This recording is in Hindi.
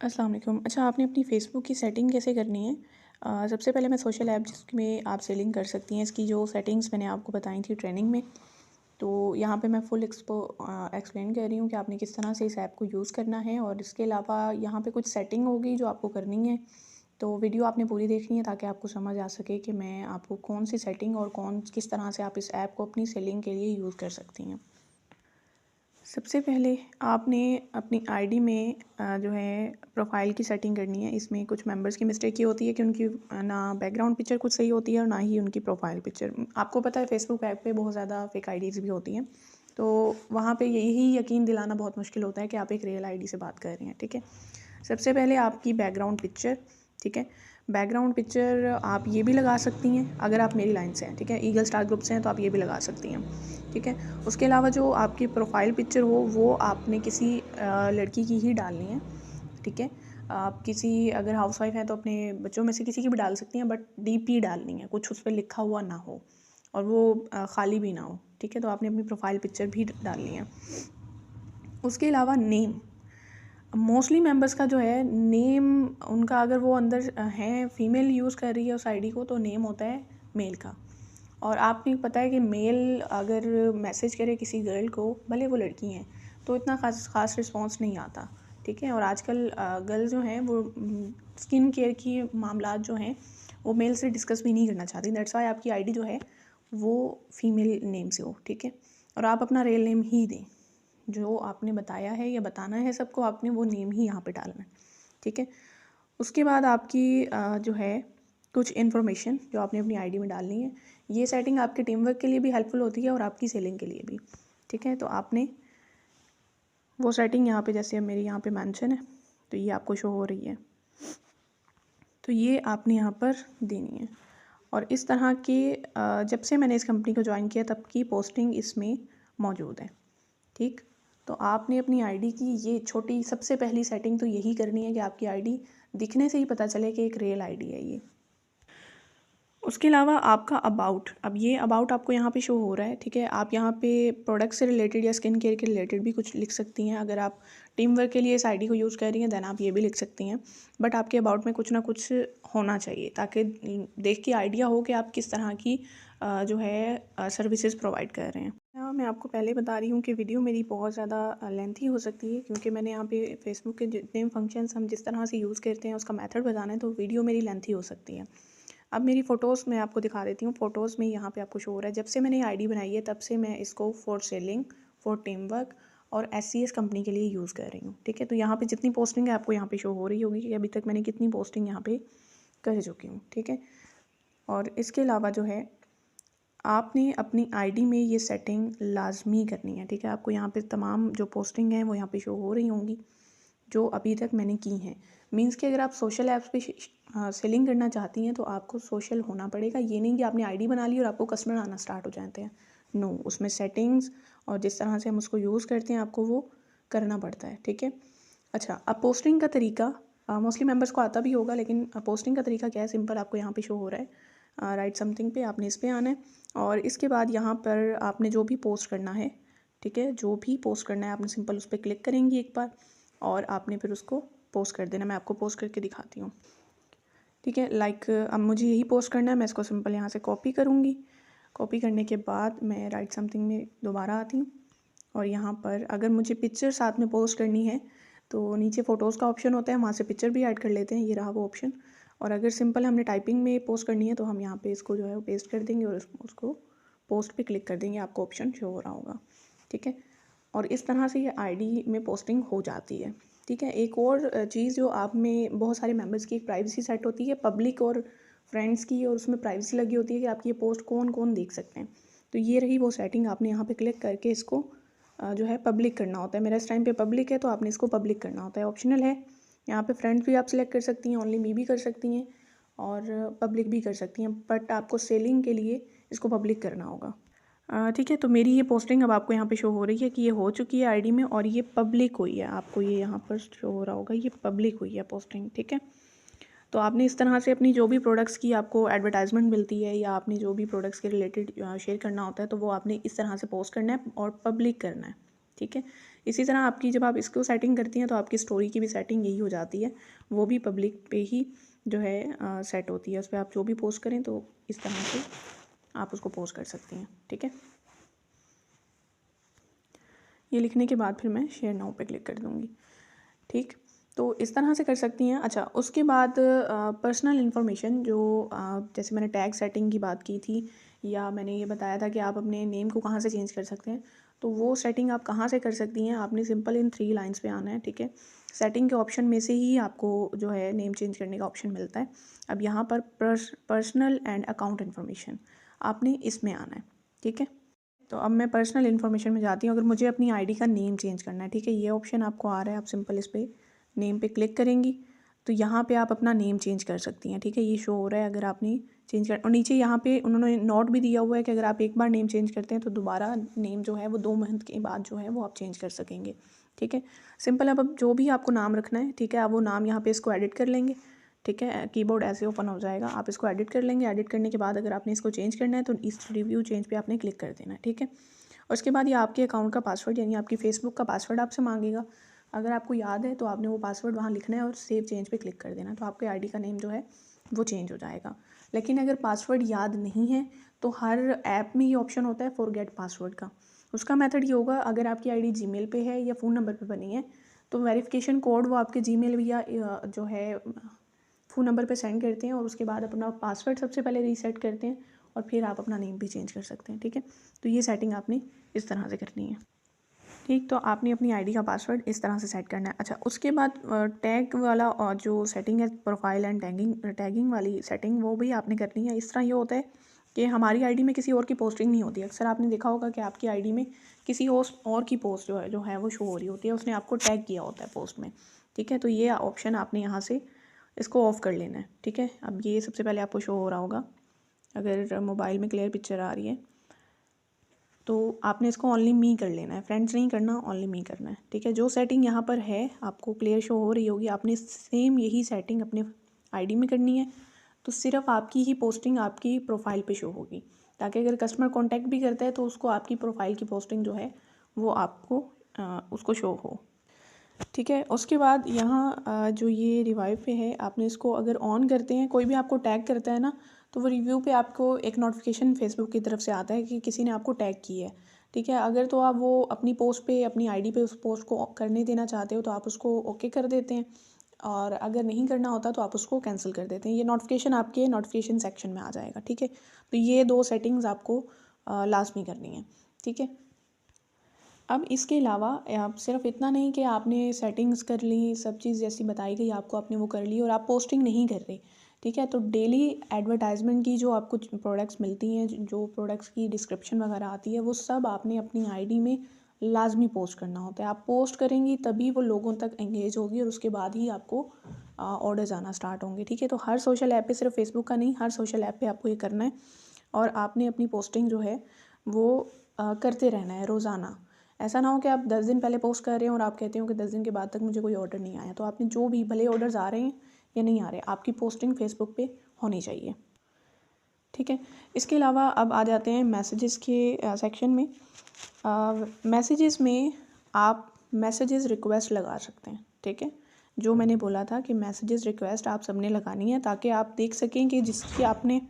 अस्सलाम वालेकुम। अच्छा, आपने अपनी फ़ेसबुक की सेटिंग कैसे करनी है? सबसे पहले मैं सोशल ऐप जिसमें आप सेलिंग कर सकती हैं, इसकी जो सेटिंग्स मैंने आपको बताई थी ट्रेनिंग में, तो यहाँ पे मैं फुल एक्सप्लेन कर रही हूँ कि आपने किस तरह से इस ऐप को यूज़ करना है। और इसके अलावा यहाँ पे कुछ सेटिंग होगी जो आपको करनी है, तो वीडियो आपने पूरी देखनी है ताकि आपको समझ आ सके कि मैं आपको कौन सी सेटिंग और किस तरह से आप इस ऐप को अपनी सेलिंग के लिए यूज़ कर सकती हैं। सबसे पहले आपने अपनी आईडी में जो है प्रोफाइल की सेटिंग करनी है। इसमें कुछ मेंबर्स की मिस्टेक ये होती है कि उनकी ना बैकग्राउंड पिक्चर कुछ सही होती है और ना ही उनकी प्रोफाइल पिक्चर। आपको पता है फेसबुक ऐप पे बहुत ज़्यादा फेक आईडीज़ भी होती हैं, तो वहाँ पे यही यकीन दिलाना बहुत मुश्किल होता है कि आप एक रियल आईडी से बात कर रहे हैं। ठीक है, सबसे पहले आपकी बैकग्राउंड पिक्चर। ठीक है, बैकग्राउंड पिक्चर आप ये भी लगा सकती हैं अगर आप मेरी लाइन से हैं। ठीक है, ईगल स्टार ग्रुप से हैं तो आप ये भी लगा सकती हैं। ठीक है, उसके अलावा जो आपकी प्रोफाइल पिक्चर हो वो आपने किसी लड़की की ही डालनी है। ठीक है, आप किसी अगर हाउसवाइफ हैं तो अपने बच्चों में से किसी की भी डाल सकती हैं, बट डीपी डालनी है, कुछ उस पर लिखा हुआ ना हो और वो खाली भी ना हो। ठीक है, तो आपने अपनी प्रोफाइल पिक्चर भी डालनी है। उसके अलावा नेम, मोस्टली मेंबर्स का जो है नेम, उनका अगर वो अंदर हैं, फीमेल यूज़ कर रही है उस आईडी को, तो नेम होता है मेल का। और आपको पता है कि मेल अगर मैसेज करे किसी गर्ल को, भले वो लड़की हैं, तो इतना ख़ास रिस्पॉन्स नहीं आता। ठीक है, और आजकल गर्ल जो हैं वो स्किन केयर की मामलात जो हैं वो मेल से डिस्कस भी नहीं करना चाहती। दैट्स वाई आपकी आईडी जो है वो फीमेल नेम से हो। ठीक है, और आप अपना रियल नेम ही दें, जो आपने बताया है या बताना है सबको, आपने वो नेम ही यहाँ पे डालना है। ठीक है, उसके बाद आपकी जो है कुछ इन्फॉर्मेशन जो आपने अपनी आईडी में डालनी है। ये सेटिंग आपके टीम वर्क के लिए भी हेल्पफुल होती है और आपकी सेलिंग के लिए भी। ठीक है, तो आपने वो सेटिंग यहाँ पे, जैसे अब मेरी यहाँ पे मेंशन है तो ये आपको शो हो रही है, तो ये आपने यहाँ पर देनी है। और इस तरह के जब से मैंने इस कंपनी को ज्वाइन किया तब की पोस्टिंग इसमें मौजूद है। ठीक, तो आपने अपनी आईडी की ये छोटी सबसे पहली सेटिंग तो यही करनी है कि आपकी आईडी दिखने से ही पता चले कि एक रियल आईडी है ये। उसके अलावा आपका अबाउट, अब ये अबाउट आपको यहाँ पे शो हो रहा है। ठीक है, आप यहाँ पे प्रोडक्ट से रिलेटेड या स्किन केयर के रिलेटेड भी कुछ लिख सकती हैं। अगर आप टीम वर्क के लिए इस आईडी को यूज़ कर रही हैं देन आप ये भी लिख सकती हैं, बट आपके अबाउट में कुछ ना कुछ होना चाहिए ताकि देख के आइडिया हो कि आप किस तरह की जो है सर्विसेज प्रोवाइड कर रहे हैं। मैं आपको पहले बता रही हूँ कि वीडियो मेरी बहुत ज़्यादा लेंथी हो सकती है, क्योंकि मैंने यहाँ पे फेसबुक के जितने फंक्शंस हम जिस तरह से यूज़ करते हैं उसका मेथड बताना है, तो वीडियो मेरी लेंथी हो सकती है। अब मेरी फ़ोटोज़ मैं आपको दिखा देती हूँ। फ़ोटोज़ में यहाँ पे आपको शो हो रहा है, जब से मैंने आईडी बनाई है तब से मैं इसको for selling, for team work और एससीएस कंपनी के लिए यूज़ कर रही हूँ। ठीक है, तो यहाँ पे जितनी पोस्टिंग है आपको यहाँ पे शो हो रही होगी कि अभी तक मैंने कितनी पोस्टिंग यहाँ पे कर चुकी हूँ। ठीक है, और इसके अलावा जो है आपने अपनी आईडी में ये सेटिंग लाजमी करनी है। ठीक है, आपको यहाँ पे तमाम जो पोस्टिंग हैं वो यहाँ पे शो हो रही होंगी जो अभी तक मैंने की हैं। मीन्स कि अगर आप सोशल ऐप्स पे सेलिंग करना चाहती हैं तो आपको सोशल होना पड़ेगा। ये नहीं कि आपने आईडी बना ली और आपको कस्टमर आना स्टार्ट हो जाते हैं। नो, उसमें सेटिंग्स और जिस तरह से हम उसको यूज़ करते हैं आपको वो करना पड़ता है। ठीक है, अच्छा, अब पोस्टिंग का तरीका मोस्टली मेंबर्स को आता भी होगा, लेकिन पोस्टिंग का तरीका क्या है, सिंपल आपको यहाँ पे शो हो रहा है। राइट समथिंग पे आपने इस पे आना है और इसके बाद यहाँ पर आपने जो भी पोस्ट करना है, ठीक है, जो भी पोस्ट करना है आपने सिंपल उस पर क्लिक करेंगी एक बार और आपने फिर उसको पोस्ट कर देना। मैं आपको पोस्ट करके दिखाती हूँ। ठीक है, लाइक अब मुझे यही पोस्ट करना है, मैं इसको सिंपल यहाँ से कॉपी करूँगी। कॉपी करने के बाद मैं राइट समथिंग में दोबारा आती हूँ और यहाँ पर अगर मुझे पिक्चर साथ में पोस्ट करनी है तो नीचे फ़ोटोज़ का ऑप्शन होता है, वहाँ से पिक्चर भी ऐड कर लेते हैं, ये रहा वो ऑप्शन। और अगर सिंपल हमने टाइपिंग में पोस्ट करनी है तो हम यहाँ पे इसको जो है वो पेस्ट कर देंगे और उसको पोस्ट पे क्लिक कर देंगे, आपको ऑप्शन शो हो रहा होगा। ठीक है, और इस तरह से ये आईडी में पोस्टिंग हो जाती है। ठीक है, एक और चीज़ जो आप में बहुत सारे मेंबर्स की एक प्राइवेसी सेट होती है, पब्लिक और फ्रेंड्स की, और उसमें प्राइवेसी लगी होती है कि आपकी ये पोस्ट कौन कौन देख सकते हैं। तो ये रही वो सेटिंग, आपने यहाँ पे क्लिक करके इसको जो है पब्लिक करना होता है। मेरा इस टाइम पे पब्लिक है तो आपने इसको पब्लिक करना होता है, ऑप्शनल है। यहाँ पे फ्रेंड्स भी आप सिलेक्ट कर सकती हैं, ओनली मी भी कर सकती हैं और पब्लिक भी कर सकती हैं, बट आपको सेलिंग के लिए इसको पब्लिक करना होगा। ठीक है, तो मेरी ये पोस्टिंग अब आपको यहाँ पे शो हो रही है कि ये हो चुकी है आईडी में और ये पब्लिक हुई है, आपको ये यहाँ पर शो हो रहा होगा, ये पब्लिक हुई है पोस्टिंग। ठीक है, तो आपने इस तरह से अपनी जो भी प्रोडक्ट्स की आपको एडवर्टाइजमेंट मिलती है या आपने जो भी प्रोडक्ट्स के रिलेटेड शेयर करना होता है तो वो आपने इस तरह से पोस्ट करना है और पब्लिक करना है। ठीक है, इसी तरह आपकी जब आप इसको सेटिंग करती हैं तो आपकी स्टोरी की भी सेटिंग यही हो जाती है, वो भी पब्लिक पे ही जो है सेट होती है। उस पर आप जो भी पोस्ट करें तो इस तरह से आप उसको पोस्ट कर सकती हैं। ठीक है, ये लिखने के बाद फिर मैं शेयर नाउ पे क्लिक कर दूँगी। ठीक, तो इस तरह से कर सकती हैं। अच्छा, उसके बाद पर्सनल इन्फॉर्मेशन जो जैसे मैंने टैग सेटिंग की बात की थी, या मैंने ये बताया था कि आप अपने नेम को कहाँ से चेंज कर सकते हैं, तो वो सेटिंग आप कहाँ से कर सकती हैं। आपने सिंपल इन 3 लाइन्स पे आना है। ठीक है, सेटिंग के ऑप्शन में से ही आपको जो है नेम चेंज करने का ऑप्शन मिलता है। अब यहाँ पर पर्सनल एंड अकाउंट इन्फॉर्मेशन, आपने इसमें आना है। ठीक है, तो अब मैं पर्सनल इन्फॉर्मेशन में जाती हूँ। अगर मुझे अपनी आईडी का नेम चेंज करना है, ठीक है, ये ऑप्शन आपको आ रहा है, आप सिंपल इस पर नेम पे क्लिक करेंगी तो यहाँ पे आप अपना नेम चेंज कर सकती हैं। ठीक है, ये शो हो रहा है अगर आपने चेंज कर, और नीचे यहाँ पे उन्होंने नोट भी दिया हुआ है कि अगर आप एक बार नेम चेंज करते हैं तो दोबारा नेम जो है वो 2 मंथ के बाद जो है वो आप चेंज कर सकेंगे। ठीक है, सिंपल। अब जो भी आपको नाम रखना है, ठीक है, आप वो नाम यहाँ पे इसको एडिट कर लेंगे। ठीक है, कीबोर्ड ऐसे ओपन हो जाएगा, आप इसको एडिट कर लेंगे। एडिट करने के बाद अगर आपने इसको चेंज करना है तो इस रिव्यू चेंज पे आपने क्लिक कर देना है। ठीक है, और उसके बाद ये आपके अकाउंट का पासवर्ड यानी आपकी फेसबुक का पासवर्ड आपसे मांगेगा। अगर आपको याद है तो आपने वो पासवर्ड वहाँ लिखना है और सेव चेंज पे क्लिक कर देना, तो आपके आईडी का नेम जो है वो चेंज हो जाएगा। लेकिन अगर पासवर्ड याद नहीं है तो हर ऐप में ये ऑप्शन होता है फॉरगेट पासवर्ड का। उसका मेथड ये होगा, अगर आपकी आईडी जीमेल पे है या फ़ोन नंबर पे बनी है तो वेरिफिकेशन कोड वो आपके जीमेल या जो है फ़ोन नंबर पे सेंड करते हैं, और उसके बाद अपना पासवर्ड सबसे पहले रीसेट करते हैं और फिर आप अपना नेम भी चेंज कर सकते हैं। ठीक है, तो ये सेटिंग आपने इस तरह से करनी है। ठीक, तो आपने अपनी आईडी का पासवर्ड इस तरह से सेट करना है। अच्छा, उसके बाद टैग वाला जो सेटिंग है, प्रोफाइल एंड टैगिंग वाली सेटिंग, वो भी आपने करनी है। इस तरह ये होता है कि हमारी आईडी में किसी और की पोस्टिंग नहीं होती। अक्सर आपने देखा होगा कि आपकी आईडी में किसी और की पोस्ट जो है वो शो हो रही होती है, उसने आपको टैग किया होता है पोस्ट में। ठीक है, तो ये ऑप्शन आपने यहाँ से इसको ऑफ़ कर लेना है। ठीक है, अब ये सबसे पहले आपको शो हो रहा होगा, अगर मोबाइल में क्लियर पिक्चर आ रही है तो आपने इसको ओनली मी कर लेना है, फ्रेंड्स नहीं करना, ओनली मी करना है। ठीक है, जो सेटिंग यहाँ पर है आपको क्लियर शो हो रही होगी, आपने सेम यही सेटिंग अपने आईडी में करनी है। तो सिर्फ आपकी ही पोस्टिंग आपकी प्रोफाइल पे शो होगी, ताकि अगर कस्टमर कांटेक्ट भी करता है तो उसको आपकी प्रोफाइल की पोस्टिंग जो है वो आपको उसको शो हो। ठीक है, उसके बाद यहाँ जो ये रिवाइव पे है, आपने इसको अगर ऑन करते हैं, कोई भी आपको टैग करता है ना, तो वो रिव्यू पे आपको एक नोटिफिकेशन फेसबुक की तरफ से आता है कि किसी ने आपको टैग किया है। ठीक है, अगर तो आप वो अपनी पोस्ट पे, अपनी आईडी पे उस पोस्ट को करने देना चाहते हो तो आप उसको ओके कर देते हैं, और अगर नहीं करना होता तो आप उसको कैंसिल कर देते हैं। ये नोटिफिकेशन आपके नोटिफिकेशन सेक्शन में आ जाएगा। ठीक है, तो ये 2 सेटिंग्स आपको लाजमी करनी है। ठीक है, अब इसके अलावा आप सिर्फ इतना नहीं कि आपने सेटिंग्स कर ली, सब चीज़ जैसी बताई गई आपको, आपने वो कर ली और आप पोस्टिंग नहीं कर रहे। ठीक है, तो डेली एडवर्टाइजमेंट की जो आपको प्रोडक्ट्स मिलती हैं, जो प्रोडक्ट्स की डिस्क्रिप्शन वगैरह आती है, वो सब आपने अपनी आईडी में लाजमी पोस्ट करना होता है। आप पोस्ट करेंगी तभी वो लोगों तक एंगेज होगी और उसके बाद ही आपको ऑर्डर्स आना स्टार्ट होंगे। ठीक है, तो हर सोशल ऐप पे, सिर्फ फेसबुक का नहीं, हर सोशल ऐप पे आपको ये करना है, और आपने अपनी पोस्टिंग जो है वो करते रहना है रोज़ाना। ऐसा ना हो कि आप 10 दिन पहले पोस्ट कर रहे हो और आप कहते हो कि 10 दिन के बाद तक मुझे कोई ऑर्डर नहीं आया। तो आपने जो भी, भले ऑर्डर्स आ रहे हैं या नहीं आ रहे, आपकी पोस्टिंग फेसबुक पे होनी चाहिए। ठीक है, इसके अलावा अब आ जाते हैं मैसेजेस के सेक्शन में। मैसेजेस में आप मैसेजेस रिक्वेस्ट लगा सकते हैं। ठीक है, जो मैंने बोला था कि मैसेजेस रिक्वेस्ट आप सबने लगानी है, ताकि आप देख सकें कि जिसकी आपने